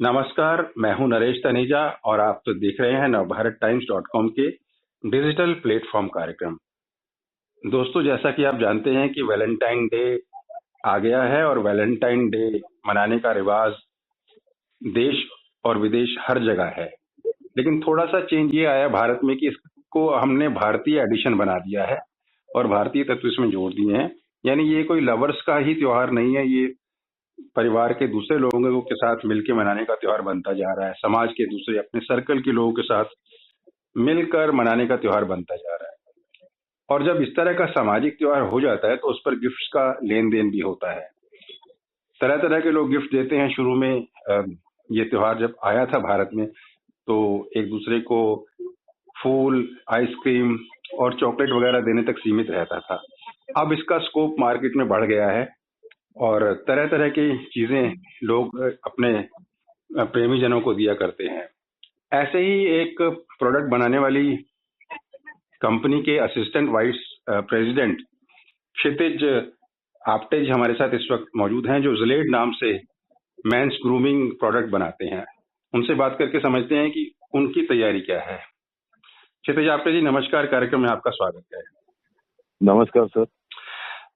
नमस्कार, मैं हूं नरेश तनेजा और आप तो देख रहे हैं navbharattimes.com के डिजिटल प्लेटफॉर्म कार्यक्रम। दोस्तों, जैसा कि आप जानते हैं कि वैलेंटाइन डे आ गया है और वैलेंटाइन डे मनाने का रिवाज देश और विदेश हर जगह है। लेकिन थोड़ा सा चेंज ये आया भारत में कि इसको हमने भारतीय एडिशन बना दिया है और भारतीय तत्व इसमें जोड़ दिए हैं। यानी ये कोई लवर्स का ही त्योहार नहीं है, ये परिवार के दूसरे लोगों के साथ मिलकर मनाने का त्योहार बनता जा रहा है। समाज के दूसरे अपने सर्कल के लोगों के साथ मिलकर मनाने का त्योहार बनता जा रहा है। और जब इस तरह का सामाजिक त्योहार हो जाता है तो उस पर गिफ्ट्स का लेन देन भी होता है। तरह तरह के लोग गिफ्ट देते हैं। शुरू में ये त्योहार जब आया था भारत में तो एक दूसरे को फूल, आइसक्रीम और चॉकलेट वगैरह देने तक सीमित रहता था। अब इसका स्कोप मार्केट में बढ़ गया है और तरह तरह की चीजें लोग अपने प्रेमी जनों को दिया करते हैं। ऐसे ही एक प्रोडक्ट बनाने वाली कंपनी के असिस्टेंट वाइस प्रेसिडेंट क्षितिज आप्टेज हमारे साथ इस वक्त मौजूद हैं, जो जिलेड नाम से मेंस ग्रूमिंग प्रोडक्ट बनाते हैं। उनसे बात करके समझते हैं कि उनकी तैयारी क्या है। क्षितिज आप्टे जी, नमस्कार। कार्यक्रम में आपका स्वागत है। नमस्कार सर।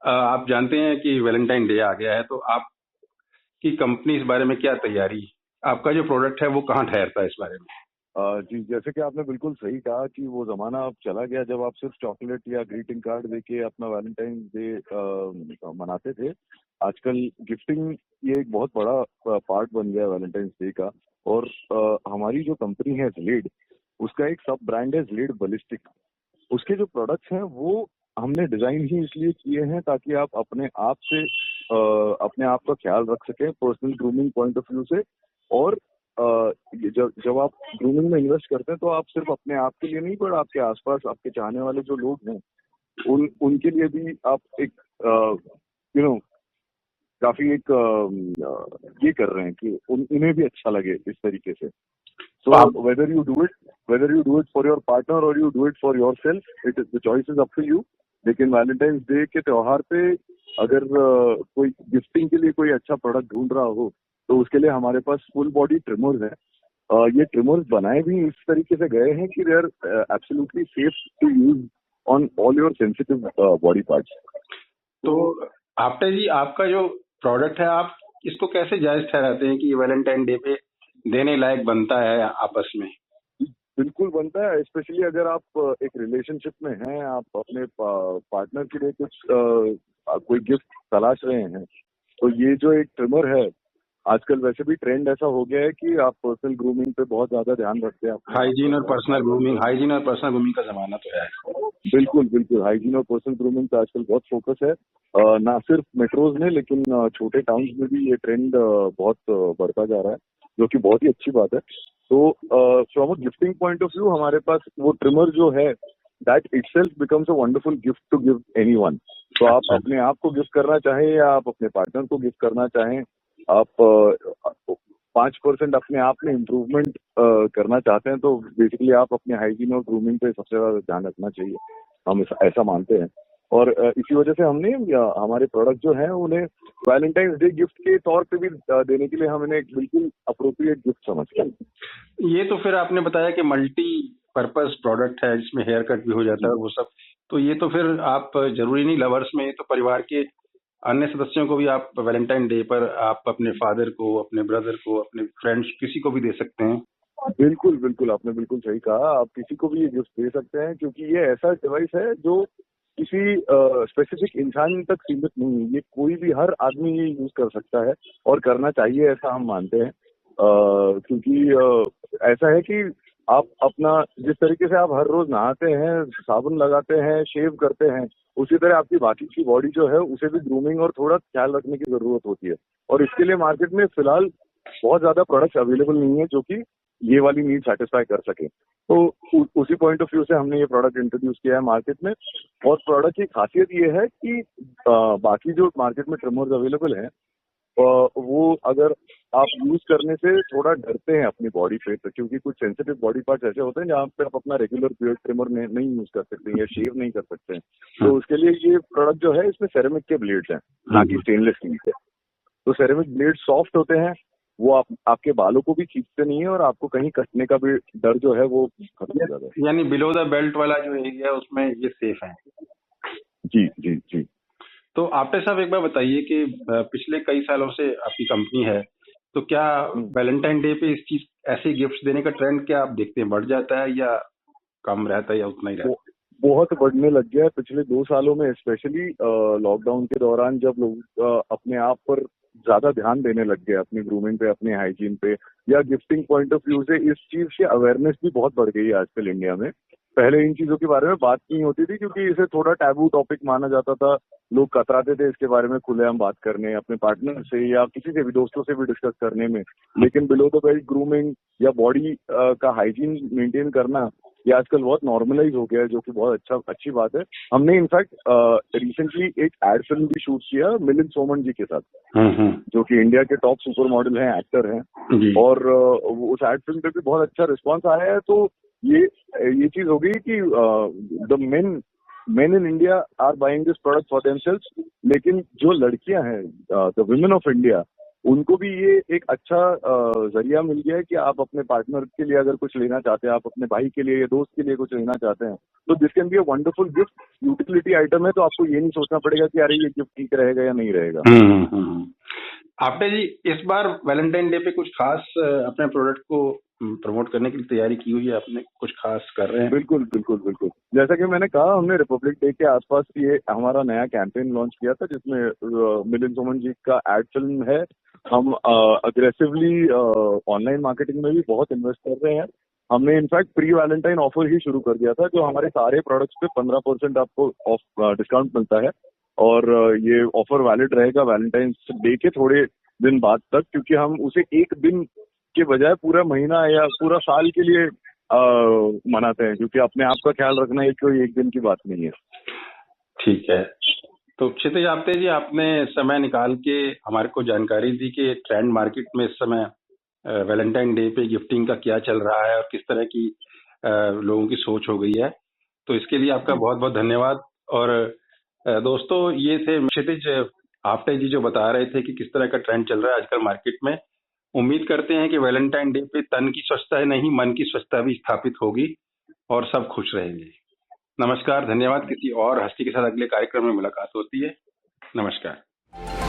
आप जानते हैं कि वैलेंटाइन डे आ गया है, तो आपकी कंपनी इस बारे में क्या तैयारी, आपका जो प्रोडक्ट है वो कहाँ ठहरता है इस बारे में? जी, जैसे कि आपने बिल्कुल सही कहा कि वो जमाना अब चला गया जब आप सिर्फ चॉकलेट या ग्रीटिंग कार्ड देके अपना वैलेंटाइन डे मनाते थे। आजकल गिफ्टिंग ये एक बहुत बड़ा पार्ट बन गया है वैलेंटाइन डे का। और हमारी जो कंपनी है जिलेड, उसका एक सब ब्रांड है जिलेड बलिस्टिक। उसके जो प्रोडक्ट्स हैं वो हमने डिजाइन ही इसलिए किए हैं ताकि आप अपने आप से अपने आप का ख्याल रख सकें personal grooming point of view से। और जब आप ग्रूमिंग में इन्वेस्ट करते हैं तो आप सिर्फ अपने आप के लिए नहीं, पर आपके आसपास आपके चाहने वाले जो लोग हैं उनके लिए भी आप एक काफी एक ये कर रहे हैं कि उन्हें भी अच्छा लगे इस तरीके से। सो whether you do it for your partner or you do it for yourself, the choice is up to you। लेकिन वैलेंटाइंस डे के त्योहार पे अगर कोई गिफ्टिंग के लिए कोई अच्छा प्रोडक्ट ढूंढ रहा हो तो उसके लिए हमारे पास फुल बॉडी ट्रिमर्स हैं। ये ट्रिमर्स बनाए भी इस तरीके से गए हैं कि they are absolutely safe to use on all your sensitive body parts. तो आप्टे जी, आपका जो प्रोडक्ट है आप इसको कैसे जायज ठहराते हैं कि ये वैलेंटाइन डे पे देने लायक बनता है आपस में? बिल्कुल बनता है, स्पेशली अगर आप एक रिलेशनशिप में हैं, आप अपने पार्टनर के लिए कुछ कोई गिफ्ट तलाश रहे हैं तो ये जो एक ट्रिमर है, आजकल वैसे भी ट्रेंड ऐसा हो गया है कि आप पर्सनल ग्रूमिंग पे बहुत ज्यादा ध्यान रखते हैं। हाइजीन और पर्सनल ग्रूमिंग का जमाना तो है। बिल्कुल बिल्कुल, हाइजीन और पर्सनल ग्रूमिंग का आजकल बहुत फोकस है, ना सिर्फ मेट्रोज में लेकिन छोटे टाउन्स में भी ये ट्रेंड बहुत बढ़ता जा रहा है, जो कि बहुत ही अच्छी बात है। तो from a gifting point of view हमारे पास वो ट्रिमर जो है, that itself becomes a wonderful gift to give anyone. तो आप अपने आप को गिफ्ट करना चाहें या आप अपने पार्टनर को गिफ्ट करना चाहें, आप 5% अपने आप में इम्प्रूवमेंट करना चाहते हैं तो बेसिकली आप अपने हाइजीन और ग्रूमिंग पे सबसे ज्यादा ध्यान रखना चाहिए, हम ऐसा मानते हैं। और इसी वजह से हमने हमारे प्रोडक्ट जो है उन्हें वैलेंटाइंस डे गिफ्ट के तौर पे भी देने के लिए हमने एक बिल्कुल अप्रोप्रिएट गिफ्ट समझा। ये तो फिर आपने बताया कि मल्टी पर्पस प्रोडक्ट है जिसमें हेयर कट भी हो जाता है और वो सब, तो ये तो फिर आप जरूरी नहीं लवर्स में, ये तो परिवार के अन्य सदस्यों को भी आप वैलेंटाइन डे पर आप अपने फादर को, अपने ब्रदर को, अपने फ्रेंड्स, किसी को भी दे सकते हैं। बिल्कुल बिल्कुल, आपने बिल्कुल सही कहा, आप किसी को भी ये गिफ्ट दे सकते हैं क्योंकि ये ऐसा डिवाइस है जो किसी स्पेसिफिक इंसान तक सीमित नहीं है। ये कोई भी, हर आदमी ये यूज कर सकता है और करना चाहिए, ऐसा हम मानते हैं। क्योंकि ऐसा है कि आप अपना, जिस तरीके से आप हर रोज नहाते हैं, साबुन लगाते हैं, शेव करते हैं, उसी तरह आपकी बाकी की बॉडी जो है उसे भी ग्रूमिंग और थोड़ा ख्याल रखने की जरूरत होती है। और इसके लिए मार्केट में फिलहाल बहुत ज्यादा प्रोडक्ट्स अवेलेबल नहीं है जो कि ये वाली नीड सेटिस्फाई कर सके। तो उसी पॉइंट ऑफ व्यू से हमने ये प्रोडक्ट इंट्रोड्यूस किया है मार्केट में। और प्रोडक्ट की खासियत ये है कि बाकी जो मार्केट में ट्रिमर्स अवेलेबल हैं वो अगर आप यूज करने से थोड़ा डरते हैं अपनी बॉडी पे, तो क्योंकि कुछ सेंसिटिव बॉडी पार्ट्स ऐसे होते हैं जहाँ पे आप अपना रेगुलर बियर्ड ट्रिमर नहीं यूज कर सकते या शेव नहीं कर सकते हैं। तो उसके लिए ये प्रोडक्ट जो है, इसमें सेरेमिक के ब्लेड्स हैं, ना कि स्टेनलेस स्टील के। तो सेरेमिक ब्लेड सॉफ्ट होते हैं, वो आपके बालों को भी खींचते नहीं है और आपको कहीं कटने का भी डर जो है वो खत्म हो जाता है। यानी बिलो द बेल्ट वाला जो एरिया है उसमें ये सेफ है। जी जी जी। तो आपटे साहब एक बार बताइए कि पिछले कई सालों से आपकी कंपनी है, तो क्या वैलेंटाइन डे पे इस चीज ऐसे गिफ्ट्स देने का ट्रेंड क्या आप देखते हैं बढ़ जाता है या कम रहता है या उतना ही रहता है? बहुत बढ़ने लग गया है पिछले 2 सालों में, स्पेशली लॉकडाउन के दौरान जब लोग अपने आप पर ज्यादा ध्यान देने लग गए, अपनी ग्रूमिंग पे, अपने हाइजीन पे, या गिफ्टिंग पॉइंट ऑफ व्यू से इस चीज की अवेयरनेस भी बहुत बढ़ गई है आजकल इंडिया में। पहले इन चीजों के बारे में बात नहीं होती थी क्योंकि इसे थोड़ा टैबू टॉपिक माना जाता था। लोग कतराते थे इसके बारे में खुलेआम बात करने, अपने पार्टनर से या किसी से भी, दोस्तों से भी डिस्कस करने में। लेकिन बिलो द बेल्ट ग्रूमिंग या बॉडी का हाइजीन मेंटेन करना ये आजकल बहुत नॉर्मलाइज हो गया है, जो कि बहुत अच्छी बात है। हमने इनफैक्ट रिसेंटली एक एड फिल्म भी शूट किया मिलिंद सोमन जी के साथ, जो कि इंडिया के टॉप सुपर मॉडल हैं, एक्टर हैं, और उस एड फिल्म पे भी बहुत अच्छा रिस्पांस आया है। तो ये चीज हो गई कि the men in India are buying this product for themselves, लेकिन जो लड़कियां हैं, द women ऑफ इंडिया, उनको भी ये एक अच्छा जरिया मिल गया है कि आप अपने पार्टनर के लिए अगर कुछ लेना चाहते हैं, आप अपने भाई के लिए या दोस्त के लिए कुछ लेना चाहते हैं, तो this can be a wonderful gift. Utility item है, तो आपको ये नहीं सोचना पड़ेगा कि अरे ये गिफ्ट ठीक रहेगा या नहीं रहेगा। आपने जी इस बार वैलेंटाइन डे पे कुछ खास अपने प्रोडक्ट को प्रमोट करने की तैयारी की हुई है? आपने कुछ खास कर रहे हैं? बिल्कुल बिल्कुल बिल्कुल। जैसा कि मैंने कहा, हमने रिपब्लिक डे के आसपास ये हमारा नया कैंपेन लॉन्च किया था, जिसमें मिलिंद सोमन जी का एड फिल्म है। हम अग्रेसिवली ऑनलाइन मार्केटिंग में भी बहुत इन्वेस्ट कर रहे हैं। हमने इनफैक्ट प्री वैलेंटाइन ऑफर ही शुरू कर दिया था, जो हमारे सारे प्रोडक्ट्स पे 15% आपको ऑफ डिस्काउंट मिलता है। और ये ऑफर वैलिड रहेगा वैलेंटाइंस डे के थोड़े दिन बाद तक, क्योंकि हम उसे एक दिन के बजाय पूरा महीना या पूरा साल के लिए मनाते हैं, क्योंकि अपने आप का ख्याल रखना कोई एक दिन की बात नहीं है। ठीक है। तो क्षितिज आप्टे जी, आपने समय निकाल के हमारे को जानकारी दी कि ट्रेंड मार्केट में इस समय वैलेंटाइन डे पे गिफ्टिंग का क्या चल रहा है और किस तरह की लोगों की सोच हो गई है, तो इसके लिए आपका बहुत बहुत धन्यवाद। और दोस्तों, ये थे क्षितिज आप्टे जी जो बता रहे थे कि किस तरह का ट्रेंड चल रहा है आजकल मार्केट में। उम्मीद करते हैं कि वैलेंटाइन डे पे तन की स्वच्छता ही नहीं, मन की स्वच्छता भी स्थापित होगी और सब खुश रहेंगे। नमस्कार, धन्यवाद। किसी और हस्ती के साथ अगले कार्यक्रम में मुलाकात होती है। नमस्कार।